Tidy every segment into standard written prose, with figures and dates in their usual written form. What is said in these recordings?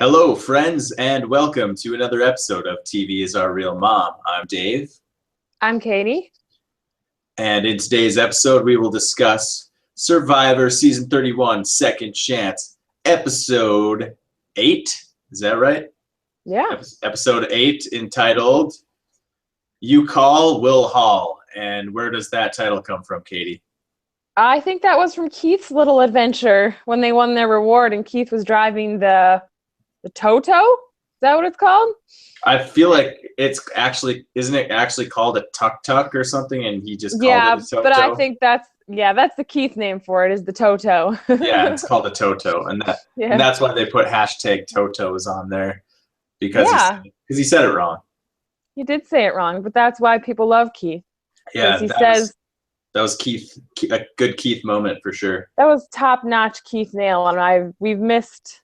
Hello, friends, and welcome to another episode of TV is Our Real Mom. I'm Dave, I'm Catie. and in today's episode, we will discuss Survivor Season 31, Second Chance, Episode 8. Is that right? Yeah. Episode 8, entitled You Call, Will Haul. And where does that title come from, Catie? I think that was from Keith's little adventure when they won their reward and Keith was driving the Toto? Is that what it's called? I feel like it's actually, isn't it actually called a tuk-tuk or something, and he just called it a Toto? But I think that's the Keith name for it, is the Toto. Yeah, it's called a Toto, and that's why they put hashtag Totos on there, because he said it wrong. He did say it wrong, but that's why people love Keith. Yeah, that was Keith, a good Keith moment for sure. That was top-notch Keith nail, and we've missed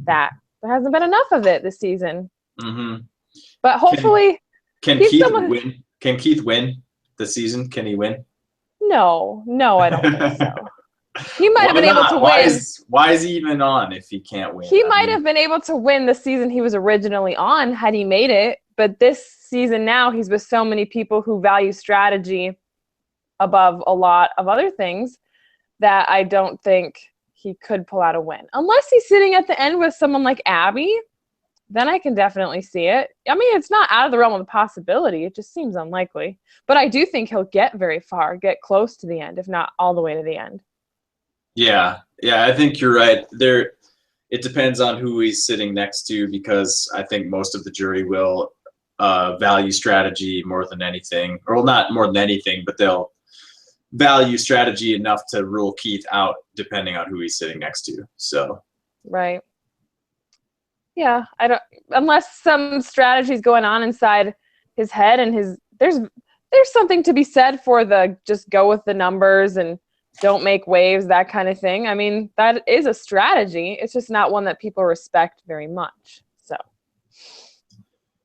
that. There hasn't been enough of it this season. Mm-hmm. But hopefully, can Keith win? Can Keith win the season? Can he win? No, I don't think so. He might have been able to win. Why is he even on if he can't win? He might have been able to win the season he was originally on had he made it. But this season now, he's with so many people who value strategy above a lot of other things that I don't think he could pull out a win. Unless he's sitting at the end with someone like Abby, then I can definitely see it. I mean, it's not out of the realm of the possibility. It just seems unlikely. But I do think he'll get very far, get close to the end, if not all the way to the end. Yeah, I think you're right. It depends on who he's sitting next to, because I think most of the jury will value strategy more than anything. Or, well, not more than anything, but they'll value strategy enough to rule Keith out depending on who he's sitting next to. So right. Yeah, I don't, unless some strategy's going on inside his head and there's something to be said for the just go with the numbers and don't make waves, that kind of thing. I mean, that is a strategy. It's just not one that people respect very much.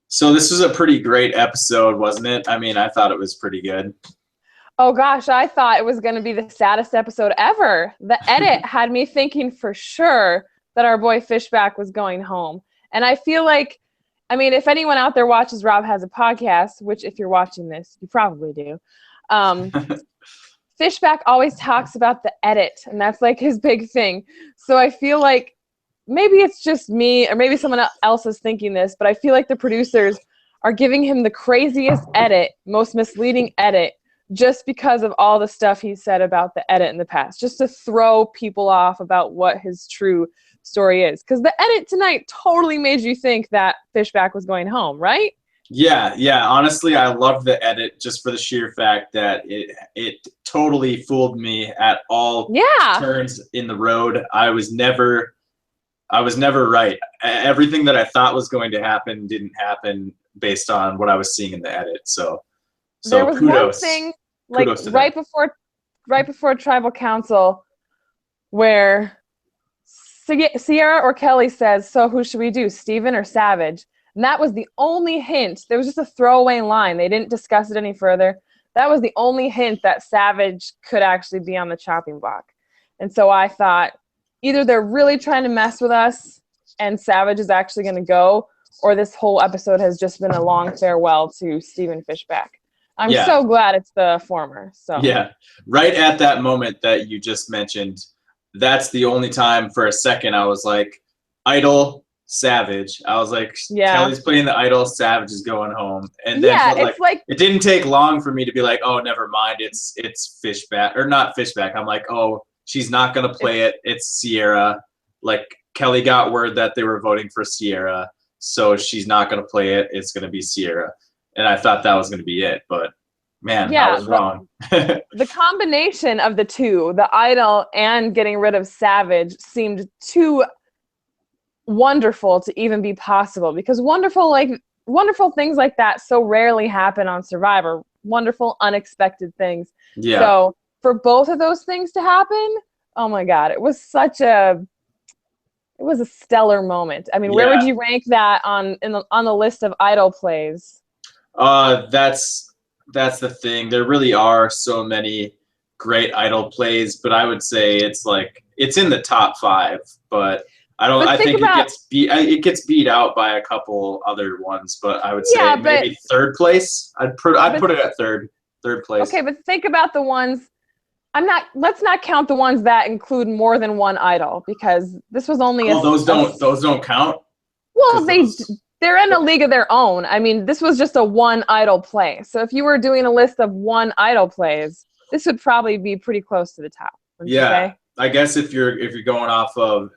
So this was a pretty great episode, wasn't it? I mean, I thought it was pretty good. Oh gosh, I thought it was going to be the saddest episode ever. The edit had me thinking for sure that our boy Fishback was going home. And I feel like, I mean, if anyone out there watches Rob Has a Podcast, which if you're watching this, you probably do, Fishback always talks about the edit, and that's like his big thing. So I feel like maybe it's just me, or maybe someone else is thinking this, but I feel like the producers are giving him the craziest edit, most misleading edit, just because of all the stuff he said about the edit in the past, just to throw people off about what his true story is. Because the edit tonight totally made you think that Fishback was going home, right? Yeah. Honestly, I loved the edit just for the sheer fact that it totally fooled me at all turns in the road. I was never right. Everything that I thought was going to happen didn't happen based on what I was seeing in the edit. So there was kudos. One thing, like right before Tribal Council, where Sierra or Kelly says, "So who should we do, Steven or Savage?" And that was the only hint. There was just a throwaway line. They didn't discuss it any further. That was the only hint that Savage could actually be on the chopping block. And so I thought either they're really trying to mess with us and Savage is actually going to go, or this whole episode has just been a long farewell to Steven Fishback. I'm so glad it's the former. So yeah, right at that moment that you just mentioned, that's the only time for a second I was like, Idol, Savage. I was like, Kelly's playing the Idol, Savage is going home. And then it didn't take long for me to be like, oh, never mind, it's Fishback, or not Fishback. I'm like, oh, she's not gonna play it. It's Sierra. Like, Kelly got word that they were voting for Sierra, so she's not gonna play it. It's gonna be Sierra. And I thought that was gonna be it, but man, I was wrong. The combination of the two, the Idol and getting rid of Savage, seemed too wonderful to even be possible, because wonderful things like that so rarely happen on Survivor. Wonderful, unexpected things. Yeah. So for both of those things to happen, oh my God, it was a stellar moment. I mean, where would you rank that on the list of Idol plays? That's the thing. There really are so many great Idol plays, but I would say it's in the top 5. But I think it gets beat out by a couple other ones, but I would say maybe third place. I'd put it at third place. Okay, but think about the ones. Let's not count the ones that include more than one idol, because this was only those don't count. Well, they're in a league of their own. I mean, this was just a one idol play. So if you were doing a list of one idol plays, this would probably be pretty close to the top. Yeah, I guess if you're going off of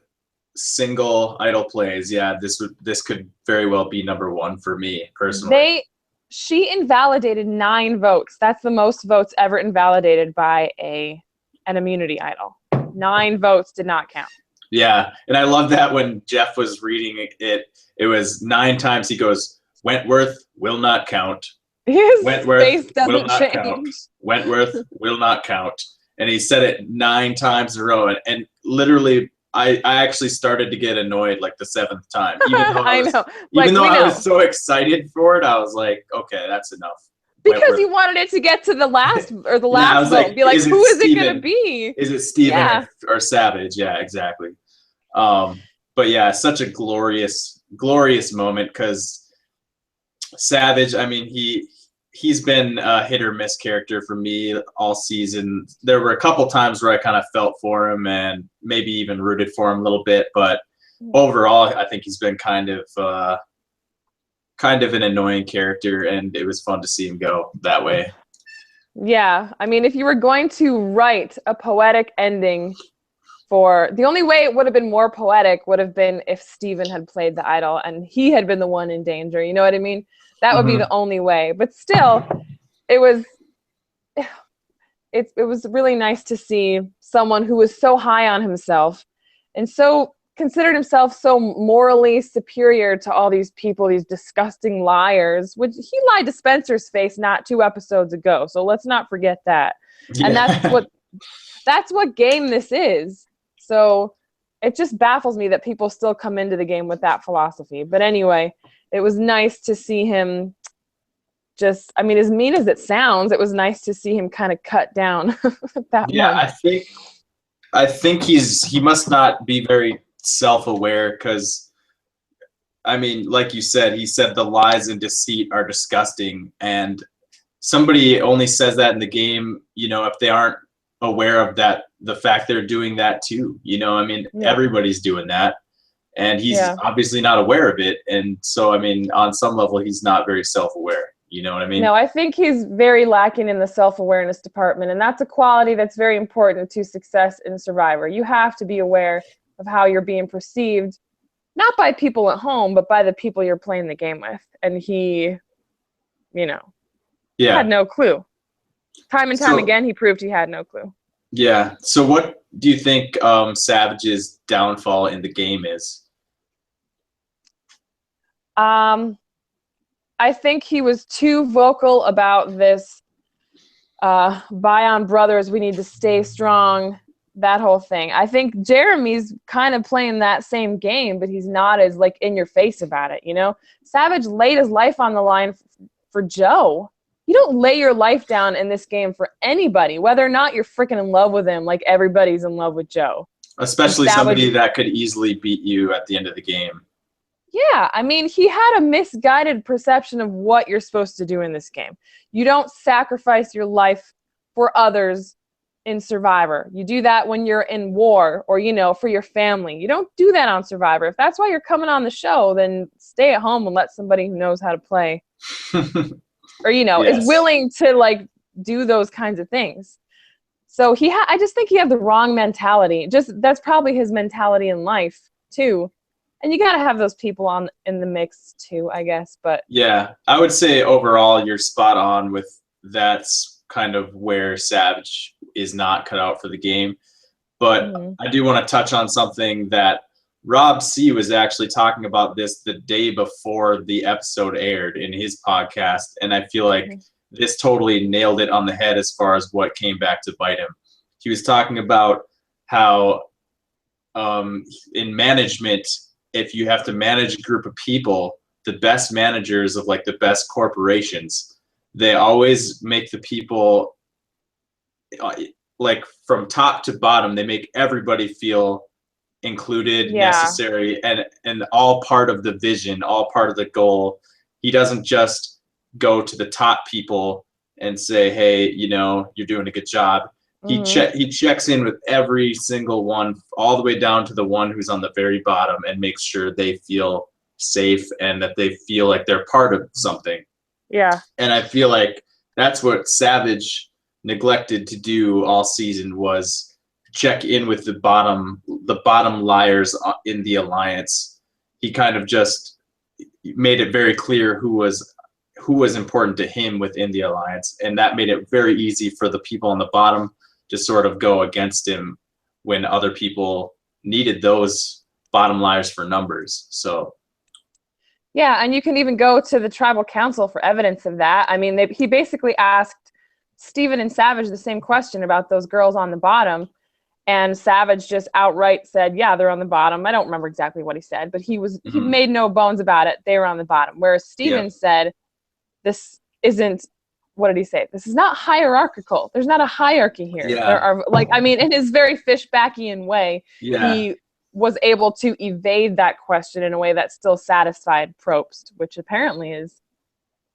single idol plays, this could very well be number one for me personally. She invalidated 9 votes. That's the most votes ever invalidated by an immunity idol. 9 votes did not count. Yeah, and I love that when Jeff was reading it, it was 9 times he goes, Wentworth will not count. His Wentworth face doesn't will not change. count. Wentworth will not count. And he said it 9 times in a row. And literally, I actually started to get annoyed like the 7th time. Even though I was so excited for it, I was like, okay, that's enough. Because you wanted it to get to the last vote. Like, be like, who is it going to be? Is it Steven or Savage? Yeah, exactly. But yeah, such a glorious moment, because Savage, I mean, he's been a hit or miss character for me all season. There were a couple times where I kind of felt for him and maybe even rooted for him a little bit, but overall, I think he's been kind of an annoying character, and it was fun to see him go that way. Yeah, I mean, if you were going to write a poetic ending the only way it would have been more poetic would have been if Steven had played the idol and he had been the one in danger. You know what I mean? That would be the only way. But still, it was really nice to see someone who was so high on himself and so considered himself so morally superior to all these people, these disgusting liars, which he lied to Spencer's face not 2 episodes ago. So let's not forget that. Yeah. And that's what game this is. So it just baffles me that people still come into the game with that philosophy. But anyway, it was nice to see him as mean as it sounds, it was nice to see him kind of cut down that month. I think he must not be very self-aware, because I mean, like you said, he said the lies and deceit are disgusting, and somebody only says that in the game, if they aren't aware of that, the fact they're doing that too, I mean, everybody's doing that, and he's obviously not aware of it. And so, I mean, on some level, he's not very self-aware. You know what I mean? No, I think he's very lacking in the self-awareness department, and that's a quality that's very important to success in Survivor. You have to be aware of how you're being perceived, not by people at home, but by the people you're playing the game with. And he, had no clue. Time and time again, he proved he had no clue. Yeah. So what do you think Savage's downfall in the game is? I think he was too vocal about this Bion Brothers, we need to stay strong, that whole thing. I think Jeremy's kind of playing that same game, but he's not as in your face about it, Savage laid his life on the line for Joe. You don't lay your life down in this game for anybody, whether or not you're freaking in love with him like everybody's in love with Joe. Especially somebody that could easily beat you at the end of the game. Yeah, I mean, he had a misguided perception of what you're supposed to do in this game. You don't sacrifice your life for others in Survivor. You do that when you're in war or, for your family. You don't do that on Survivor. If that's why you're coming on the show, then stay at home and let somebody who knows how to play or, is willing to, do those kinds of things. So I just think he had the wrong mentality. That's probably his mentality in life, too. And you got to have those people in the mix too, I guess. But yeah, I would say overall you're spot on with that's kind of where Savage is not cut out for the game. But I do want to touch on something that Rob C was actually talking about this the day before the episode aired in his podcast. And I feel like this totally nailed it on the head as far as what came back to bite him. He was talking about how in management, if you have to manage a group of people, the best managers of the best corporations, they always make the people from top to bottom, they make everybody feel included, necessary, and all part of the vision, all part of the goal. He doesn't just go to the top people and say, hey, you know, you're doing a good job. He checks in with every single one, all the way down to the one who's on the very bottom, and makes sure they feel safe and that they feel like they're part of something. Yeah. And I feel like that's what Savage neglected to do all season, was check in with the bottom liars in the alliance. He kind of just made it very clear who was important to him within the alliance, and that made it very easy for the people on the bottom to sort of go against him when other people needed those bottom liars for numbers. So yeah, and you can even go to the tribal council for evidence of that. I mean, he basically asked Steven and Savage the same question about those girls on the bottom, and Savage just outright said, yeah, they're on the bottom. I don't remember exactly what he said, but he made no bones about it. They were on the bottom. Whereas Steven said, this isn't, what did he say? This is not hierarchical. There's not a hierarchy here. Yeah. There are, like, I mean, in his very Fishbackian way, he was able to evade that question in a way that still satisfied Probst, which apparently is,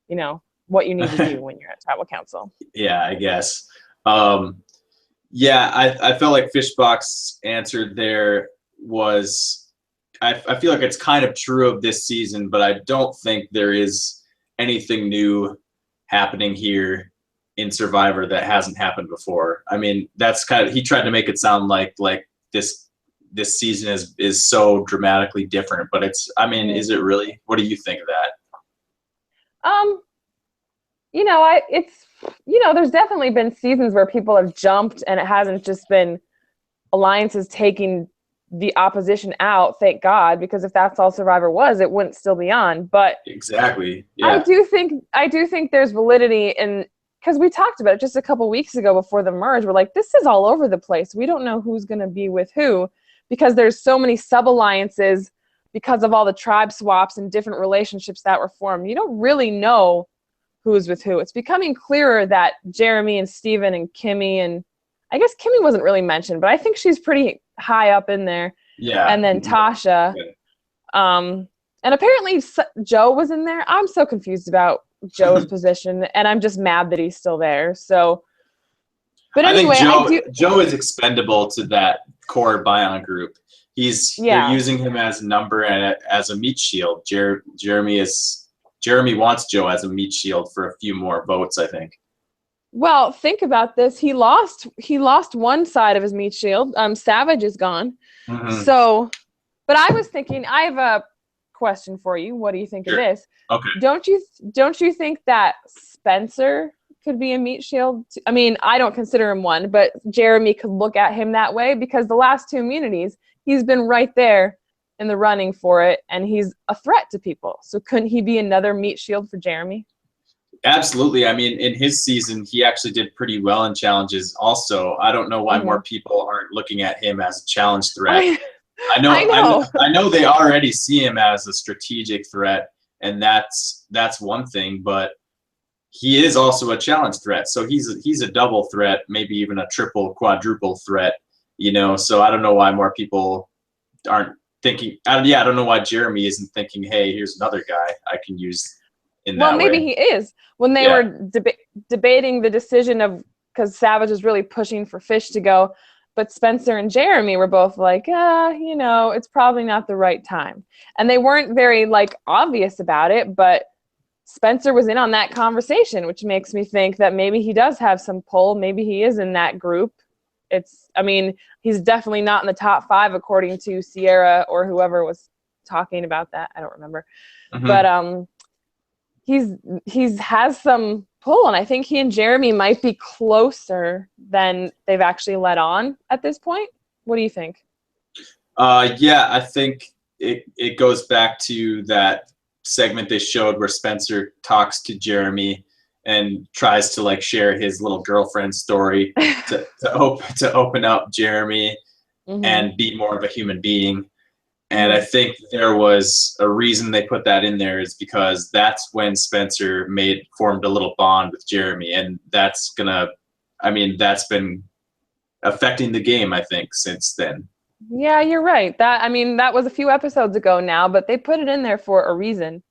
you know, what you need to do when you're at tribal council. Yeah, I guess. Yeah, I felt like Fishbach's answer there was, I feel like it's kind of true of this season, but I don't think there is anything new happening here in Survivor that hasn't happened before. I mean, that's kind of, he tried to make it sound like this season is so dramatically different, but it's, I mean, is it really? What do you think of that? You know, it's, you know, there's definitely been seasons where people have jumped and it hasn't just been alliances taking the opposition out, thank God, because if that's all Survivor was, it wouldn't still be on. But exactly, yeah. I do think there's validity in, because we talked about it just a couple weeks ago before the merge. We're like, this is all over the place. We don't know who's going to be with who, because there's so many sub-alliances because of all the tribe swaps and different relationships that were formed. You don't really know who's with who. It's becoming clearer that Jeremy and Steven and Kimmy, and I guess Kimmy wasn't really mentioned, but I think she's pretty high up in there. Yeah. And then Tasha. And apparently Joe was in there. I'm so confused about Joe's position, and I'm just mad that he's still there. So, but anyway, I think Joe is expendable to that core Bion group. They're using him as a number and as a meat shield. Jeremy wants Joe as a meat shield for a few more votes, I think. Well, think about this. He lost one side of his meat shield. Savage is gone. Mm-hmm. So, but I was thinking, I have a question for you. What do you think of this? Okay. Don't you think that Spencer could be a meat shield? I mean, I don't consider him one, but Jeremy could look at him that way, because the last two immunities, he's been right there in the running for it, and he's a threat to people. So couldn't he be another meat shield for Jeremy? Absolutely. I mean, in his season, he actually did pretty well in challenges also. I don't know why more people aren't looking at him as a challenge threat. I know they already see him as a strategic threat, and that's one thing, but he is also a challenge threat. So he's a double threat, maybe even a triple, quadruple threat, you know? So I don't know why more people aren't thinking, I don't know why Jeremy isn't thinking, hey, here's another guy I can use in that way. Well, maybe he is. When they were debating the decision of, because Savage was really pushing for Fish to go, but Spencer and Jeremy were both like, you know, it's probably not the right time. And they weren't very, like, obvious about it, but Spencer was in on that conversation, which makes me think that maybe he does have some pull. Maybe he is in that group. I mean, he's definitely not in the top 5 according to Sierra or whoever was talking about that. I don't remember. Mm-hmm. But he's has some pull, and I think he and Jeremy might be closer than they've actually let on at this point. What do you think? Yeah, I think it goes back to that segment they showed where Spencer talks to Jeremy and tries to, like, share his little girlfriend story to open up Jeremy and be more of a human being. And I think there was a reason they put that in there, is because that's when Spencer formed a little bond with Jeremy, and that's been affecting the game, I think, since then. Yeah, you're right. That was a few episodes ago now, but they put it in there for a reason.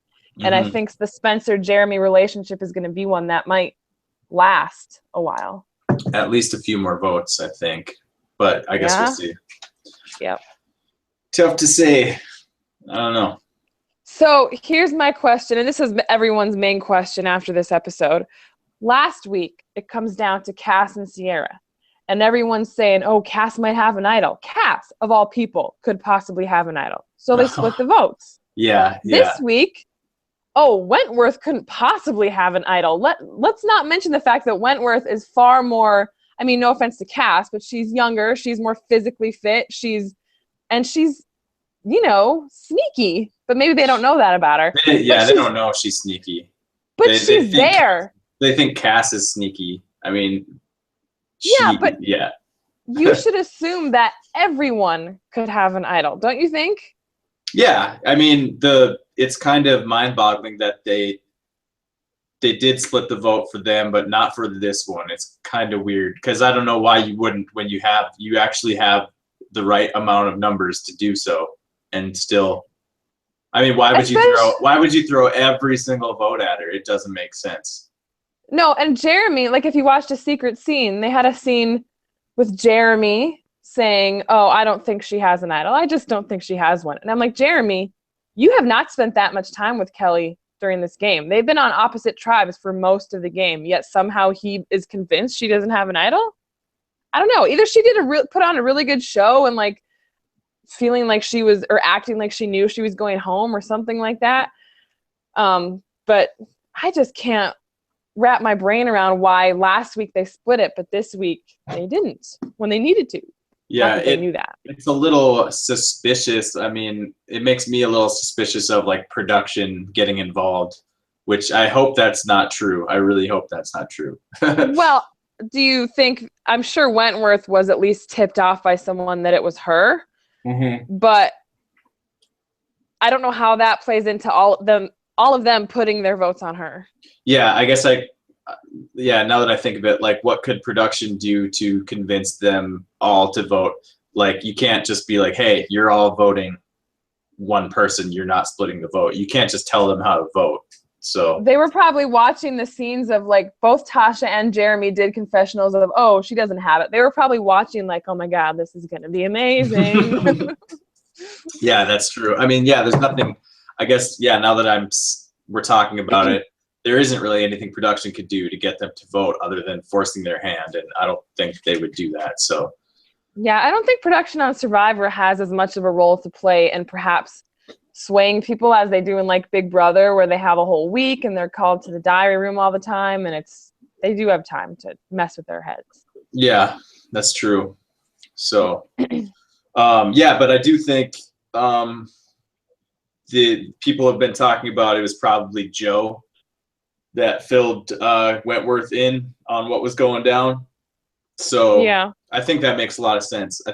And I think the Spencer Jeremy relationship is going to be one that might last a while. At least a few more votes, I think. But I guess we'll see. Yep. Tough to say. I don't know. So here's my question, and this is everyone's main question after this episode. Last week, it comes down to Cass and Sierra. And everyone's saying, oh, Cass might have an idol. Cass, of all people, could possibly have an idol. So they split the votes. Yeah. This week, Wentworth couldn't possibly have an idol. Let's not mention the fact that Wentworth is far more, no offense to Cass, but she's younger. She's more physically fit. She's sneaky. But maybe they don't know that about her. They don't know she's sneaky. But she's there. They think Cass is sneaky. You should assume that everyone could have an idol, don't you think? Yeah, it's kind of mind-boggling that they did split the vote for them, but not for this one. It's kind of weird because I don't know why you wouldn't when you actually have the right amount of numbers to do so, and still, why would you throw every single vote at her? It doesn't make sense. No, and Jeremy, if you watched A Secret Scene, they had a scene with Jeremy saying, oh, I don't think she has an idol. I just don't think she has one. And I'm like, Jeremy, you have not spent that much time with Kelly during this game. They've been on opposite tribes for most of the game, yet somehow he is convinced she doesn't have an idol? I don't know. Either she did put on a really good show and feeling like she was, or acting like she knew she was going home or something like that. But I just can't wrap my brain around why last week they split it, but this week they didn't when they needed to. Yeah, they knew that. It's a little suspicious. It makes me a little suspicious of production getting involved, which I hope that's not true. I really hope that's not true. Well, do you think, I'm sure Wentworth was at least tipped off by someone that it was her, but I don't know how that plays into all of them putting their votes on her. Yeah, I guess now that I think of it, what could production do to convince them all to vote? You can't just be like, hey, you're all voting one person, you're not splitting the vote. You can't just tell them how to vote. So they were probably watching the scenes of both Tasha and Jeremy did confessionals of, oh, she doesn't have it. They were probably watching oh my God, this is going to be amazing. Yeah, that's true. There's nothing, I guess, now that we're talking about it, there isn't really anything production could do to get them to vote other than forcing their hand, and I don't think they would do that. So yeah, I don't think production on Survivor has as much of a role to play in perhaps swaying people as they do in Big Brother, where they have a whole week and they're called to the diary room all the time, and they do have time to mess with their heads. Yeah, that's true. So but I do think the people have been talking about it was probably Joe that filled Wentworth in on what was going down. So yeah, I think that makes a lot of sense. I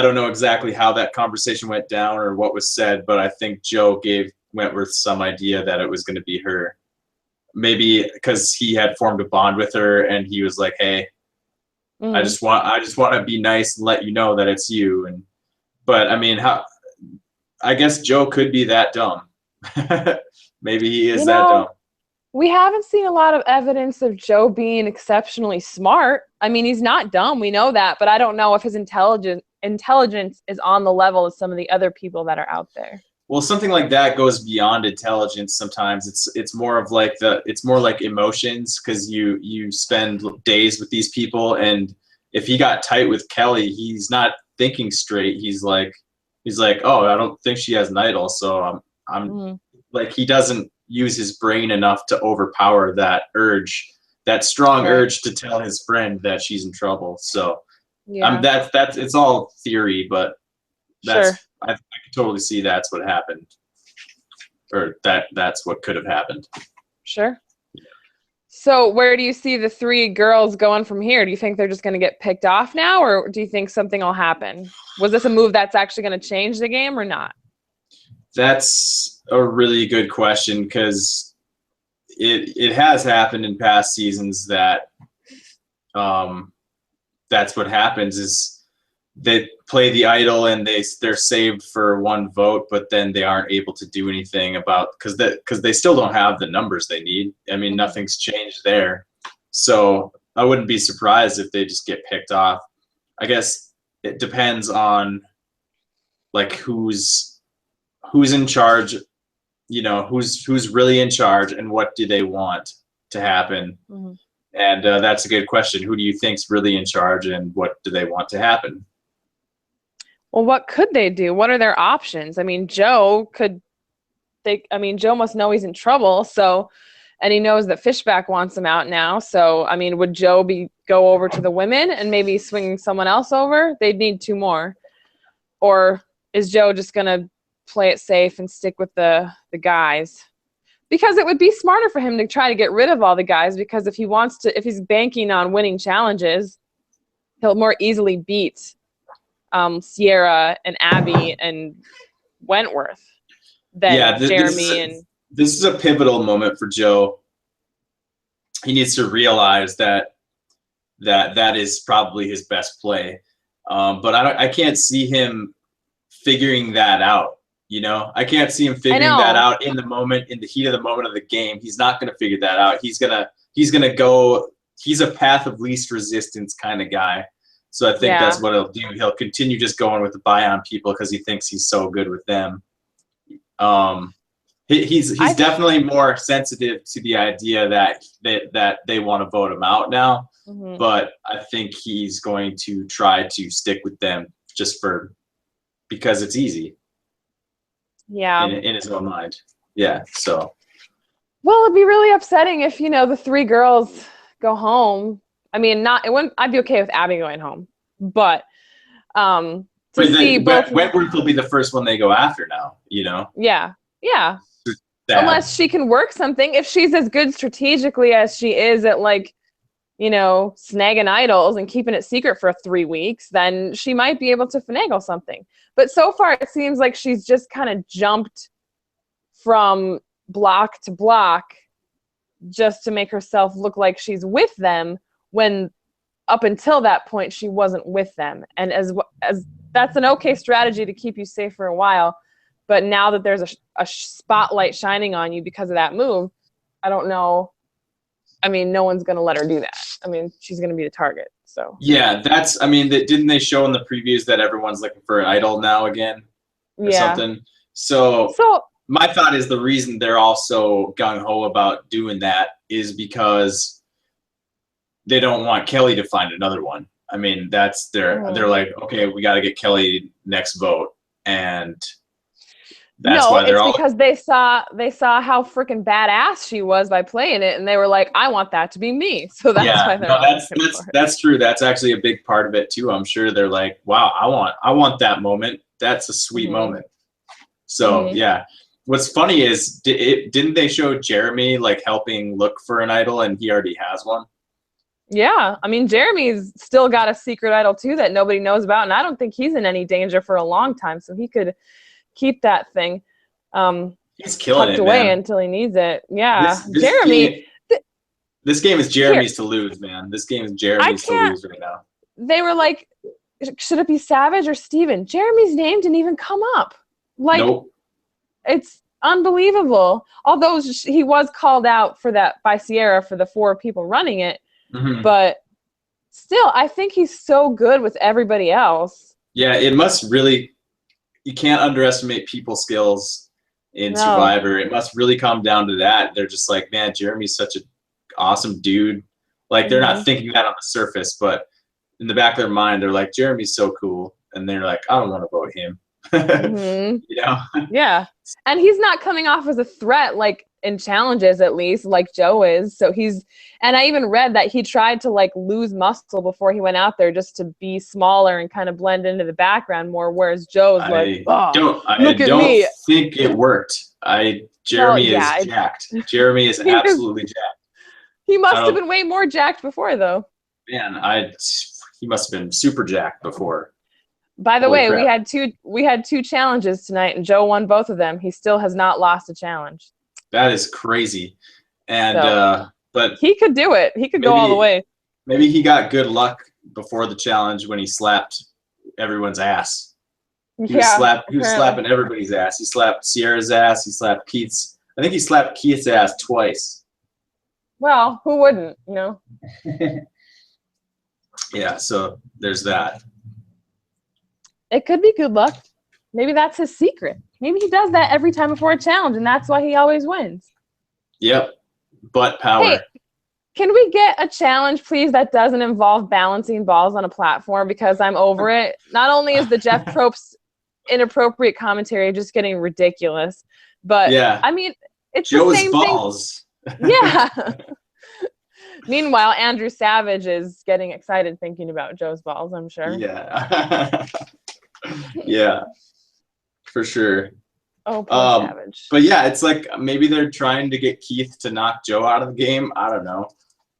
don't know exactly how that conversation went down or what was said, but I think Joe gave Wentworth some idea that it was going to be her. Maybe because he had formed a bond with her and he was like, hey, I just want to be nice and let you know that it's you. But I guess Joe could be that dumb. Maybe he is that dumb. We haven't seen a lot of evidence of Joe being exceptionally smart. He's not dumb. We know that, but I don't know if his intelligence is on the level of some of the other people that are out there. Well, something like that goes beyond intelligence. Sometimes it's more of it's more like emotions, because you spend days with these people, and if he got tight with Kelly, he's not thinking straight. He's like, oh, I don't think she has an idol, so I'm he doesn't use his brain enough to overpower that urge, that strong urge to tell his friend that she's in trouble. So that's it's all theory, but that's I can totally see that's what happened, or that's what could have happened. Sure. So where do you see the three girls going from here? Do you think they're just going to get picked off now, or do you think something will happen? Was this a move that's actually going to change the game or not? That's a really good question, because it has happened in past seasons that that's what happens is they play the idol and they're saved for one vote, but then they aren't able to do anything about because they still don't have the numbers they need. I mean, nothing's changed there, so I wouldn't be surprised if they just get picked off. I guess it depends on like who's in charge, you know, who's really in charge and what do they want to happen. And that's a good question. Who do you think's really in charge and what do they want to happen? Well, what could they do? What are their options? I mean, Joe must know he's in trouble. So, and he knows that Fishback wants him out now. So, I mean, would Joe go over to the women and maybe swing someone else over? They'd need 2 more. Or is Joe just going to play it safe and stick with the guys? Because it would be smarter for him to try to get rid of all the guys, because if he's banking on winning challenges, he'll more easily beat Sierra and Abby and Wentworth than Jeremy. This is a pivotal moment for Joe. He needs to realize that is probably his best play. But I can't see him figuring that out. You know, I can't see him figuring that out in the moment, in the heat of the moment of the game. He's not going to figure that out. He's gonna go. He's a path of least resistance kind of guy. So I think that's what he'll do. He'll continue just going with the buy on people because he thinks he's so good with them. He's definitely more sensitive to the idea that they want to vote him out now. But I think he's going to try to stick with them just because it's easy. Yeah. In his own mind. Yeah. So. Well, it'd be really upsetting if, you know, the 3 girls go home. I mean, I'd be okay with Abby going home, but Wentworth will be the first one they go after now, you know? Yeah. Unless she can work something. If she's as good strategically as she is at, like, you know, snagging idols and keeping it secret for 3 weeks, then she might be able to finagle something. But so far, it seems like she's just kind of jumped from block to block just to make herself look like she's with them, when up until that point she wasn't with them. And as that's an okay strategy to keep you safe for a while, but now that there's a spotlight shining on you because of that move, I don't know. I mean, no one's going to let her do that. I mean, she's going to be the target. So yeah, didn't they show in the previews that everyone's looking for an idol now again or something? So my thought is the reason they're all so gung-ho about doing that is because they don't want Kelly to find another one. I mean, they're like, okay, we got to get Kelly next vote, and that's why they're all. Because they saw how freaking badass she was by playing it, and they were like, I want that to be me. So that's why they're that's true. That's actually a big part of it too. I'm sure they're like, wow, I want that moment. That's a sweet moment. So yeah. What's funny is, didn't they show Jeremy like helping look for an idol, and he already has one? Yeah, I mean, Jeremy's still got a secret idol too that nobody knows about, and I don't think he's in any danger for a long time, so he could keep that thing he's killing tucked it, away man. until he needs it. Yeah, this Jeremy. This game is Jeremy's to lose, man. This game is Jeremy's to lose right now. They were like, should it be Savage or Steven? Jeremy's name didn't even come up. Like, nope. It's unbelievable. Although he was called out for that by Sierra for the 4 people running it. But still, I think he's so good with everybody else. Yeah, it must really, you can't underestimate people's skills in Survivor. It must really come down to that. They're just like, man, Jeremy's such an awesome dude. Like, they're not thinking that on the surface, but in the back of their mind, they're like, Jeremy's so cool. And they're like, I don't want to vote him. You know? Yeah. And he's not coming off as a threat, like, in challenges at least, like Joe is. So and I even read that he tried to like lose muscle before he went out there just to be smaller and kind of blend into the background more, whereas Joe's I don't think it worked. Jeremy is jacked. Jeremy is absolutely jacked. He must have been way more jacked before though. Man, he must have been super jacked before. By the way, we had two challenges tonight and Joe won both of them. He still has not lost a challenge. That is crazy. And but he could do it. He could go all the way. Maybe he got good luck before the challenge when he slapped everyone's ass. He Yeah, was slapping everybody's ass. He slapped Sierra's ass. He slapped Keith's. I think he slapped Keith's ass twice. Well, who wouldn't, you know? Yeah, so there's that. It could be good luck. Maybe that's his secret. Maybe he does that every time before a challenge, and that's why he always wins. Yep, butt power. Hey, can we get a challenge, please, that doesn't involve balancing balls on a platform, because I'm over it. Not only is the Jeff Probst inappropriate commentary just getting ridiculous, but yeah. I mean, it's Joe's the same balls. Thing. Yeah. Meanwhile, Andrew Savage is getting excited thinking about Joe's balls, I'm sure. Yeah. Yeah, for sure. Oh, poor Savage. But yeah, it's like maybe they're trying to get Keith to knock Joe out of the game. I don't know.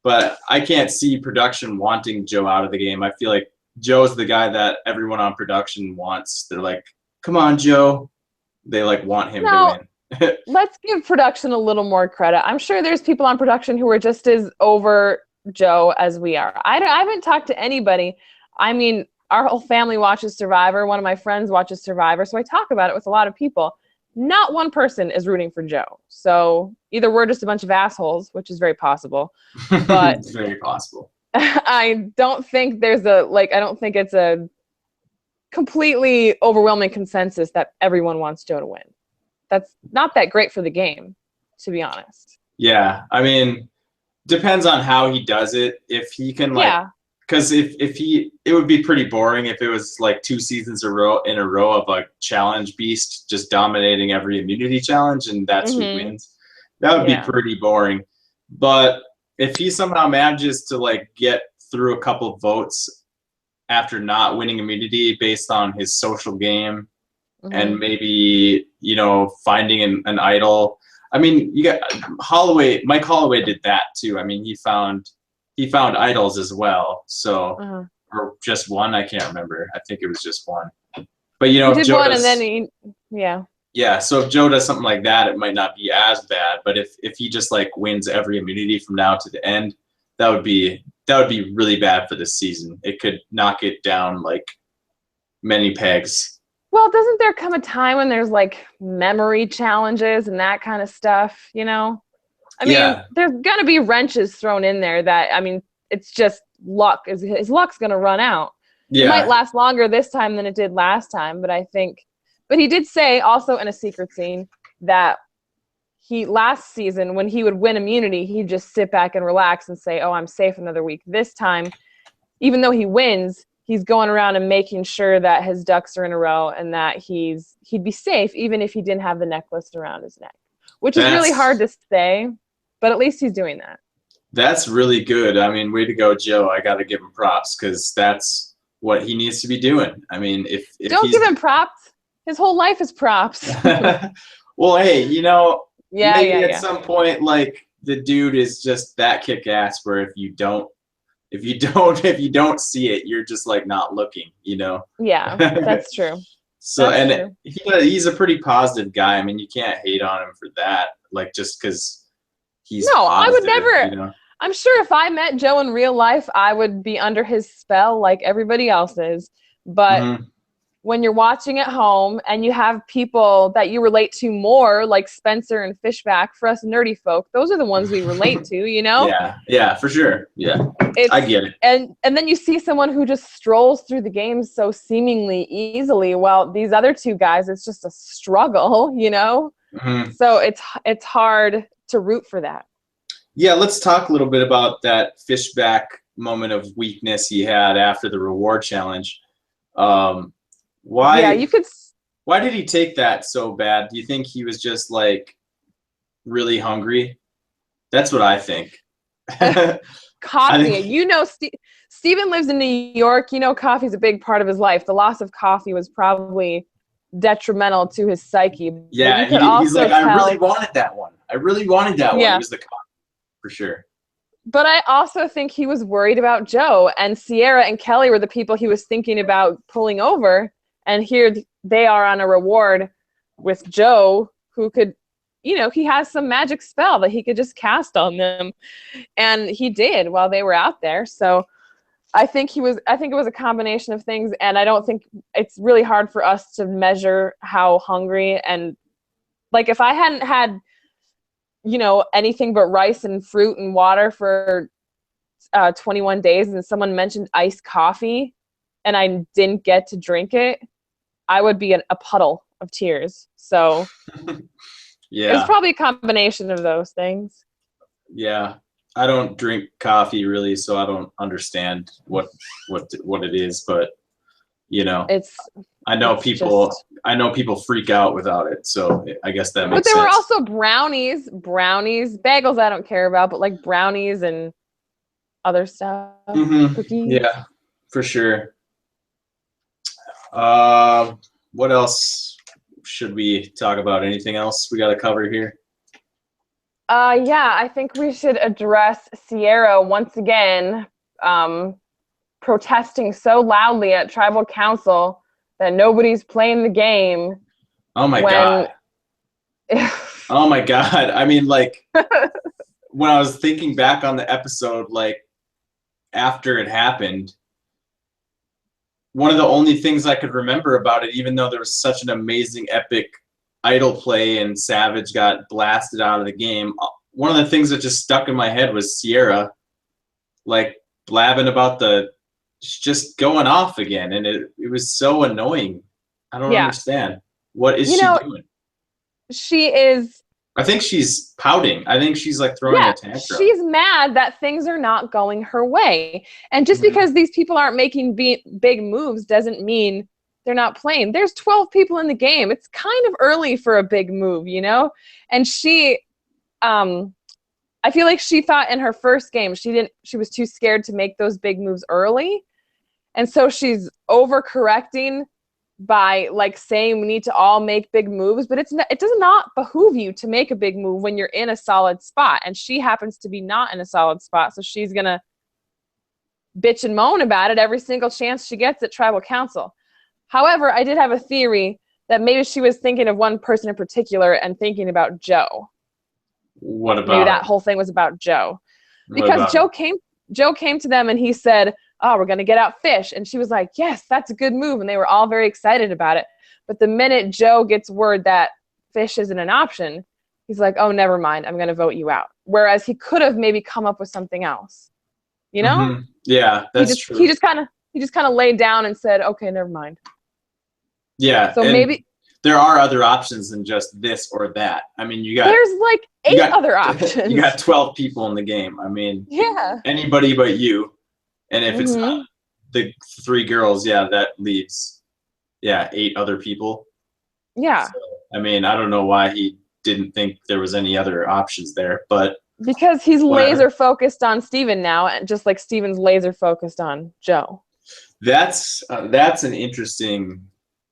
But I can't see production wanting Joe out of the game. I feel like Joe's the guy that everyone on production wants. They're like, come on, Joe. They like want him to win. Let's give production a little more credit. I'm sure there's people on production who are just as over Joe as we are. I haven't talked to anybody. I mean, our whole family watches Survivor. One of my friends watches Survivor, so I talk about it with a lot of people. Not one person is rooting for Joe. So either we're just a bunch of assholes, which is very possible. But it's very possible. I don't think there's I don't think it's a completely overwhelming consensus that everyone wants Joe to win. That's not that great for the game, to be honest. Yeah, I mean, depends on how he does it. If he can because it would be pretty boring if it was like 2 seasons in a row of a challenge beast just dominating every immunity challenge and that's who wins. That would be pretty boring. But if he somehow manages to like get through a couple of votes after not winning immunity based on his social game and maybe, you know, finding an idol. I mean, you got Mike Holloway did that too. I mean, he found idols as well. So or just one, I can't remember. I think it was just one. But you know, he if did Joe one does, and then yeah, so if Joe does something like that, it might not be as bad. But if he just like wins every immunity from now to the end, that would be really bad for this season. It could knock it down like many pegs. Well, doesn't there come a time when there's like memory challenges and that kind of stuff, you know? I mean, there's going to be wrenches thrown in there that, I mean, it's just luck. His luck's going to run out. Yeah. It might last longer this time than it did last time, but he did say also in a secret scene that last season when he would win immunity, he'd just sit back and relax and say, oh, I'm safe another week. This time, even though he wins, he's going around and making sure that his ducks are in a row and that he'd be safe even if he didn't have the necklace around his neck, which is really hard to say, but at least he's doing that. That's really good. I mean, way to go, Joe. I got to give him props because that's what he needs to be doing. I mean, if don't give him props. His whole life is props. Well, hey, you know, maybe at some point, like the dude is just that kick-ass where if you don't see it, you're just like not looking, you know? Yeah, that's true. So, he's a pretty positive guy. I mean, you can't hate on him for that. Like, just because he's positive, I would never. You know? I'm sure if I met Joe in real life, I would be under his spell like everybody else is. But when you're watching at home and you have people that you relate to more, like Spencer and Fishback, for us nerdy folk, those are the ones we relate to, you know? Yeah, for sure. Yeah, I get it. And then you see someone who just strolls through the game so seemingly easily, while these other two guys, it's just a struggle, you know? So it's hard to root for that. Yeah, let's talk a little bit about that Fishback moment of weakness he had after the reward challenge. Why did he take that so bad? Do you think he was just like really hungry? That's what I think. Coffee. You know, Steven lives in New York. You know, coffee's a big part of his life. The loss of coffee was probably detrimental to his psyche. Yeah, he's like, I really wanted that one. I really wanted that one. It was the coffee, for sure. But I also think he was worried about Joe, and Sierra and Kelly were the people he was thinking about pulling over. And here they are on a reward with Joe, who could, you know, he has some magic spell that he could just cast on them. And he did while they were out there. So I think it was a combination of things, and I don't think it's really hard for us to measure how hungry, and like if I hadn't had, anything but rice and fruit and water for 21 days and someone mentioned iced coffee and I didn't get to drink it, I would be a puddle of tears. So yeah, it's probably a combination of those things. Yeah. I don't drink coffee really, so I don't understand what it is, but I know people freak out without it, so I guess that makes sense. But there were also brownies, bagels I don't care about, but like brownies and other stuff, cookies. Yeah, for sure. What else should we talk about? Anything else we got to cover here? Yeah, I think we should address Sierra once again, protesting so loudly at tribal council that nobody's playing the game. Oh my God. Oh my God. I mean, like, when I was thinking back on the episode, like, after it happened, one of the only things I could remember about it, even though there was such an amazing, epic idol play and Savage got blasted out of the game, one of the things that just stuck in my head was Sierra, like, blabbing about just going off again, and it was so annoying. I don't understand. What is she doing? She is. I think she's pouting. I think she's like throwing a tantrum. She's mad that things are not going her way. And just because these people aren't making big moves doesn't mean they're not playing. There's 12 people in the game. It's kind of early for a big move, And she, I feel like she thought in her first game, she was too scared to make those big moves early. And so she's overcorrecting by like saying we need to all make big moves, but it does not behoove you to make a big move when you're in a solid spot. And she happens to be not in a solid spot, so she's gonna bitch and moan about it every single chance she gets at tribal council. However, I did have a theory that maybe she was thinking of one person in particular and thinking about Joe. What about? Maybe that whole thing was about Joe, because Joe came to them and he said, "Oh, we're going to get out Fish." And she was like, "Yes, that's a good move." And they were all very excited about it. But the minute Joe gets word that Fish isn't an option, he's like, "Oh, never mind. I'm going to vote you out." Whereas he could have maybe come up with something else. Yeah, that's true. He just kind of laid down and said, "Okay, never mind." Yeah. So maybe there are other options than just this or that. I mean, there's like 8 other options. You got 12 people in the game. I mean, anybody but you. And if it's not the 3 girls, that leaves, 8 other people. Yeah. So, I mean, I don't know why he didn't think there was any other options there, but because he's laser focused on Steven now, and just like Steven's laser focused on Joe. That's an interesting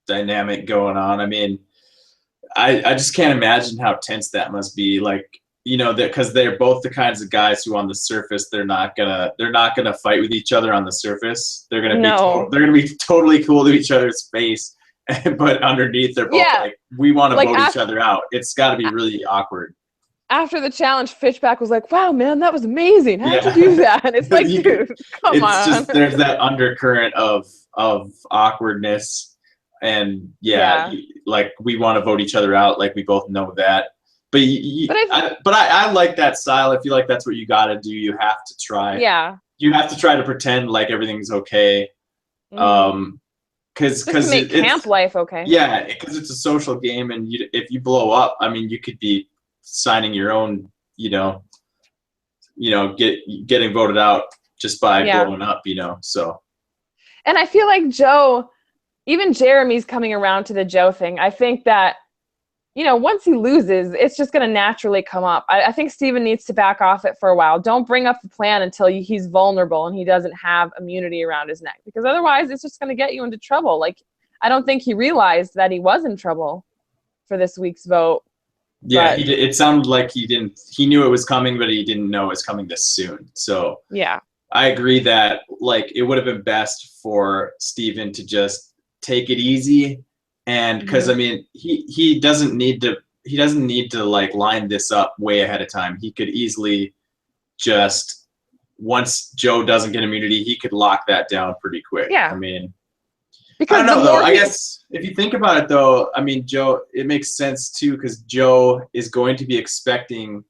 dynamic going on. I mean, I just can't imagine how tense that must be. Like, because they're both the kinds of guys who on the surface they're not gonna fight with each other on the surface. They're gonna be totally cool to each other's face, but underneath they're both like, we want to vote each other out. It's got to be really awkward. After the challenge, Fishback was like, "Wow, man, that was amazing. How'd you do that?" And it's like, dude, come on. Just there's that undercurrent of awkwardness, and like we want to vote each other out. Like we both know that. But I like that style. I feel like that's what you got to do. You have to try. Yeah. You have to try to pretend like everything's okay. Because to make camp life okay. Yeah, because it's a social game, and if you blow up, I mean, you could be signing your own, getting voted out just by blowing up, So. And I feel like Joe, even Jeremy's coming around to the Joe thing. I think that, once he loses, it's just going to naturally come up. I think Steven needs to back off it for a while. Don't bring up the plan until he's vulnerable and he doesn't have immunity around his neck, because otherwise it's just going to get you into trouble. Like, I don't think he realized that he was in trouble for this week's vote. Yeah, it sounded like he knew it was coming, but he didn't know it was coming this soon. So yeah, I agree that like it would have been best for Steven to just take it easy. And because I mean, he doesn't need to like line this up way ahead of time. He could easily just once Joe doesn't get immunity, he could lock that down pretty quick. Yeah. I mean, because I don't know, though. I guess if you think about it, though, I mean, Joe, it makes sense, too, because Joe is going to be expecting,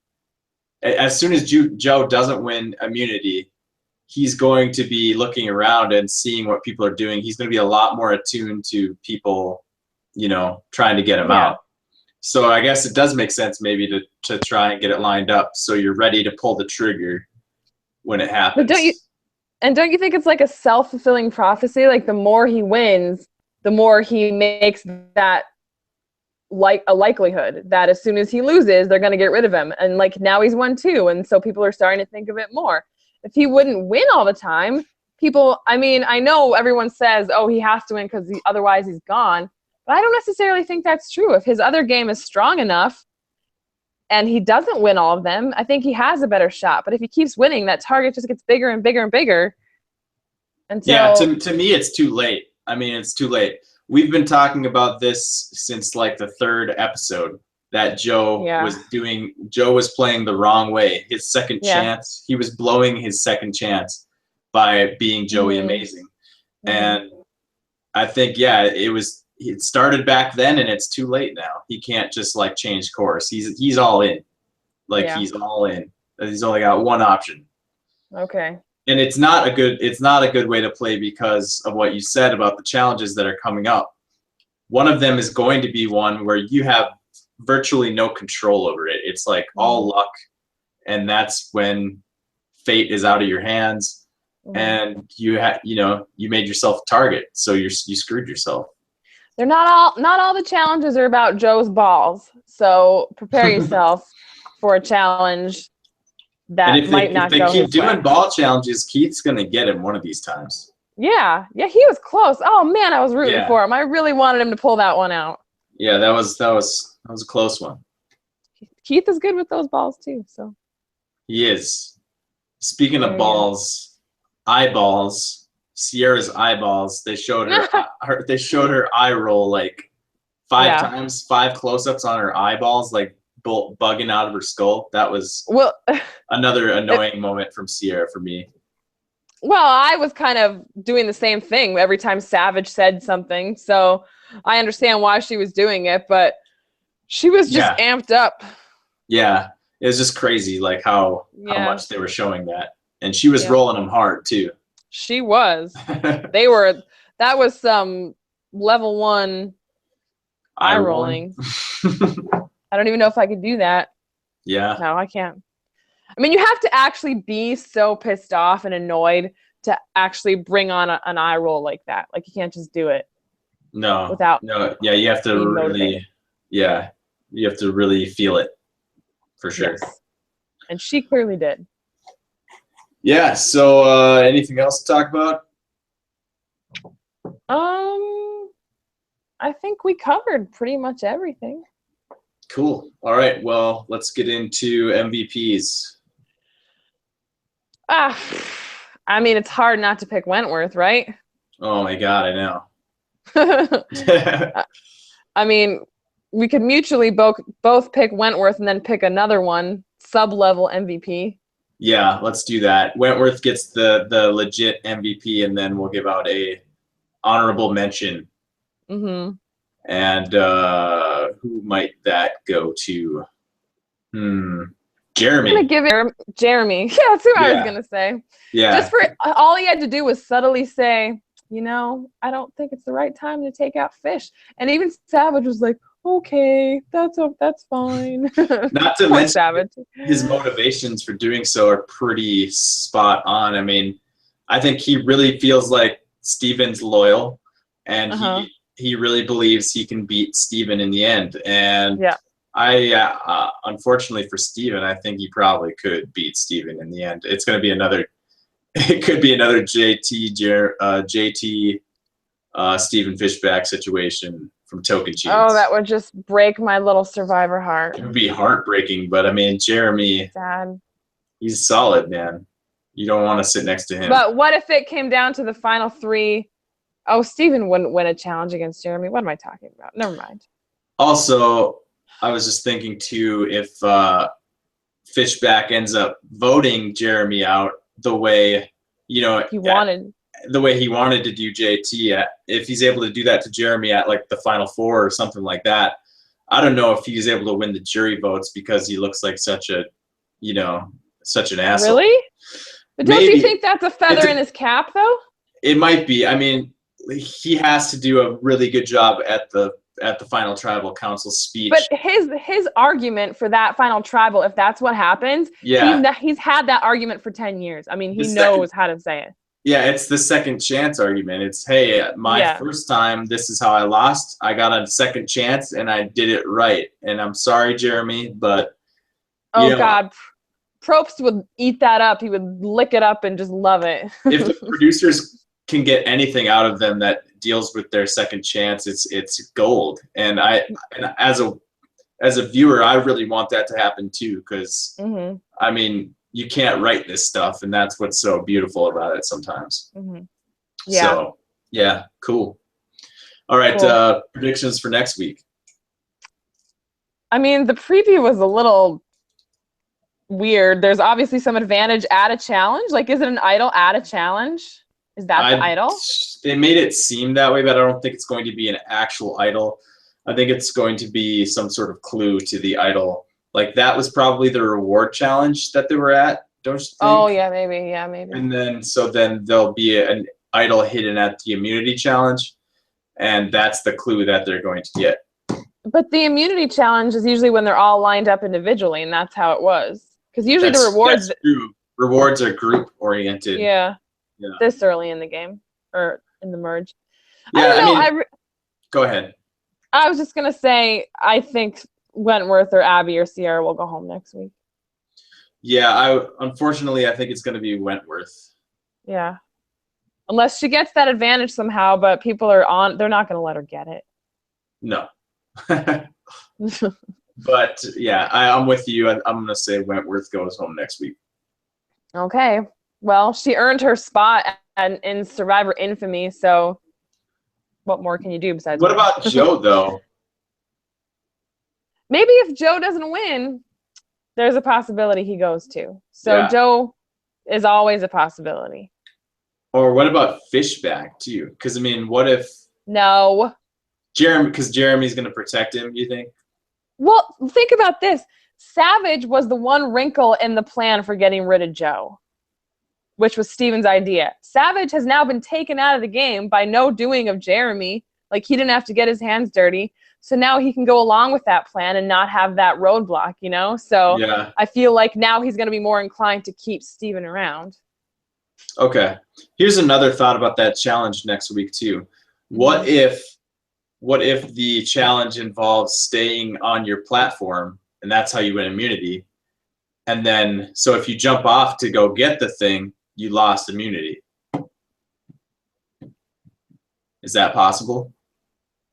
as soon as Joe doesn't win immunity, he's going to be looking around and seeing what people are doing. He's going to be a lot more attuned to people, you know, trying to get him out. So I guess it does make sense maybe to try and get it lined up so you're ready to pull the trigger when it happens. But don't you think it's like a self-fulfilling prophecy? Like the more he wins, the more he makes that like a likelihood that as soon as he loses, they're going to get rid of him. And like now he's won 2, and so people are starting to think of it more. If he wouldn't win all the time, people, I mean, I know everyone says, oh, he has to win because otherwise he's gone. But I don't necessarily think that's true. If his other game is strong enough and he doesn't win all of them, I think he has a better shot. But if he keeps winning, that target just gets bigger and bigger and bigger. Yeah, to me, it's too late. I mean, it's too late. We've been talking about this since like the 3rd episode that Joe was playing the wrong way. His second chance, he was blowing his second chance by being Joey Amazing. And I think, it started back then and it's too late now. He can't just like change course. He's all in. Like he's all in. He's only got one option. Okay. And it's not a good way to play because of what you said about the challenges that are coming up. One of them is going to be one where you have virtually no control over it. It's like all luck, and that's when fate is out of your hands, and you made yourself a target, so you screwed yourself. They're not all the challenges are about Joe's balls. So prepare yourself for a challenge that might not go his way. If they keep doing ball challenges, Keith's gonna get him one of these times. Yeah, he was close. Oh man, I was rooting for him. I really wanted him to pull that one out. Yeah, that was a close one. Keith is good with those balls too. So he is. Speaking of balls, eyeballs. Sierra's eyeballs. They showed her. They showed her eye roll like 5 times, 5 close-ups on her eyeballs, like bugging out of her skull. That was another annoying moment from Sierra for me. Well, I was kind of doing the same thing every time Savage said something, so I understand why she was doing it, but she was just amped up. Yeah, it was just crazy, like how much they were showing that, and she was rolling them hard too. She was. That was some level 1 eye rolling. I don't even know if I could do that. Yeah. No, I can't. I mean, you have to actually be so pissed off and annoyed to actually bring on an eye roll like that. Like, you can't just do it. No. Yeah, you have to really, you have to really feel it, for sure. Yes. And she clearly did. Yeah, so anything else to talk about? I think we covered pretty much everything. Cool. All right, well, let's get into MVPs. I mean, it's hard not to pick Wentworth, right? Oh my God, I know. I mean, we could mutually both pick Wentworth and then pick another one, sub-level MVP. Yeah, let's do that. Wentworth gets the legit MVP, and then we'll give out a honorable mention. Mm-hmm. And who might that go to? Jeremy. I'm gonna give it Jeremy. Yeah, that's who I was gonna say. Yeah. Just for all he had to do was subtly say, I don't think it's the right time to take out Fish. And even Savage was like, okay, that's fine. Not to mention Savage. His motivations for doing so are pretty spot on. I mean, I think he really feels like Steven's loyal, and he really believes he can beat Steven in the end. And I, unfortunately for Steven, I think he probably could beat Steven in the end. It could be another JT Steven Fishback situation from Token Cheese. Oh, that would just break my little survivor heart. It would be heartbreaking, but I mean, Jeremy, sad. He's solid, man. You don't want to sit next to him. But what if it came down to the final 3? Oh, Steven wouldn't win a challenge against Jeremy. What am I talking about? Never mind. Also, I was just thinking too, if Fishback ends up voting Jeremy out, the way, he wanted. The way he wanted to do JT. If he's able to do that to Jeremy at like the Final Four or something like that, I don't know if he's able to win the jury votes because he looks like such an asshole. Really? But don't you think that's a feather in his cap, though? It might be. I mean, he has to do a really good job at the final tribal council speech. But his argument for that final tribal, if that's what happens, he's had that argument for 10 years. I mean, he knows how to say it. Yeah, it's the second chance argument. It's, hey, my first time, this is how I lost. I got a second chance, and I did it right. And I'm sorry, Jeremy, but God, Probst would eat that up. He would lick it up and just love it. If the producers can get anything out of them that deals with their second chance, it's gold. And as a viewer, I really want that to happen too, because I mean, you can't write this stuff, and that's what's so beautiful about it sometimes. Yeah. So yeah, cool. All right, cool. Predictions for next week. I mean, the preview was a little weird. There's obviously some advantage at a challenge. Like, is it an idol at a challenge? Is that the idol? They made it seem that way, but I don't think it's going to be an actual idol. I think it's going to be some sort of clue to the idol. Like, that was probably the reward challenge that they were at, don't you think? Oh, yeah, maybe. Yeah, maybe. And then there'll be an idol hidden at the immunity challenge, and that's the clue that they're going to get. But the immunity challenge is usually when they're all lined up individually, and that's how it was. Because usually the rewards... That's true. Rewards are group-oriented. Yeah. This early in the game, or in the merge. Yeah, I mean, go ahead. I was just going to say, I think Wentworth or Abby or Sierra will go home next week. Yeah, unfortunately, I think it's going to be Wentworth. Yeah. Unless she gets that advantage somehow, but people are they're not going to let her get it. No. But yeah, I'm with you. I'm going to say Wentworth goes home next week. Okay. Well, she earned her spot in Survivor Infamy, so what more can you do besides What about Joe, though? Maybe if Joe doesn't win, there's a possibility he goes too. So Joe is always a possibility. Or what about Fishback, too? Because, I mean, what if... No. Because Jeremy's going to protect him, you think? Well, think about this. Savage was the one wrinkle in the plan for getting rid of Joe, which was Steven's idea. Savage has now been taken out of the game by no doing of Jeremy. Like, he didn't have to get his hands dirty. So now he can go along with that plan and not have that roadblock, So I feel like now he's going to be more inclined to keep Steven around. Okay. Here's another thought about that challenge next week, too. What if the challenge involves staying on your platform, and that's how you win immunity? And then, so if you jump off to go get the thing, you lost immunity. Is that possible?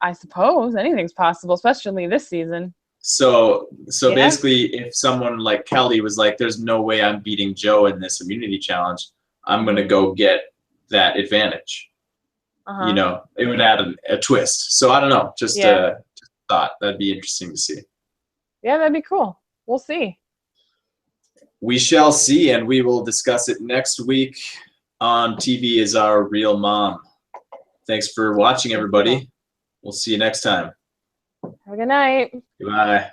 I suppose anything's possible, especially this season. So basically, if someone like Kelly was like, there's no way I'm beating Joe in this immunity challenge, I'm going to go get that advantage. It would add a twist. So I don't know, just thought that'd be interesting to see. Yeah, that'd be cool. We'll see. We shall see, and we will discuss it next week on TV Is Our Real Mom. Thanks for watching, everybody. We'll see you next time. Have a good night. Goodbye.